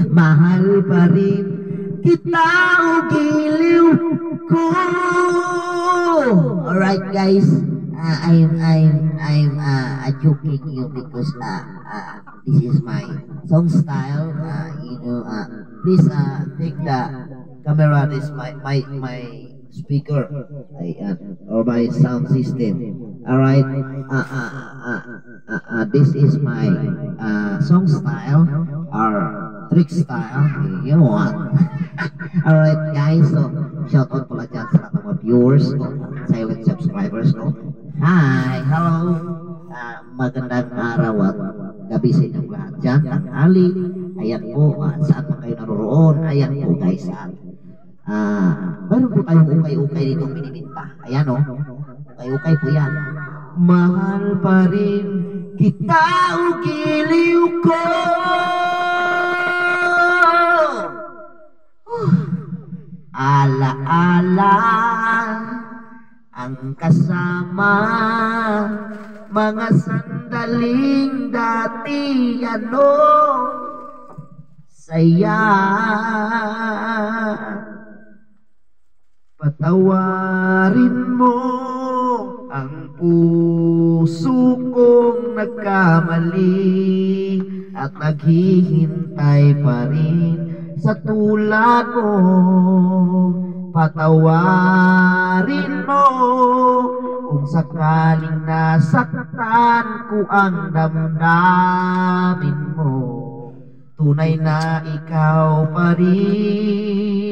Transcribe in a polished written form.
Mahal pa rin kita o giliw ko. Alright guys, I'm joking you because this is my song style. Please take the camera. This my speaker or my sound system. Alright, this is my song style or trick style. You want? Alright guys, so shout out pala dyan sa lahat mga viewers ko, silent subscribers ko. Hi, hello. Magandang araw at gabi sa inyong lahat dyan. Tanghali. Ayan po, saan man kayo naroroon. Ayan po guys. Meron po tayong ukay-ukay dito biniminta. Ayan o. Ukay-ukay po yan. Mahal pa rin kita o giliw ko. Ala-ala ang kasama, mga sandaling dati saya. Patawarin mo ang puso kong nagkamali at naghihintay pa rin sa tulad mo. Patawarin mo kung sakaling nasaktan ko ang damdamin mo. Tunay na ikaw pa rin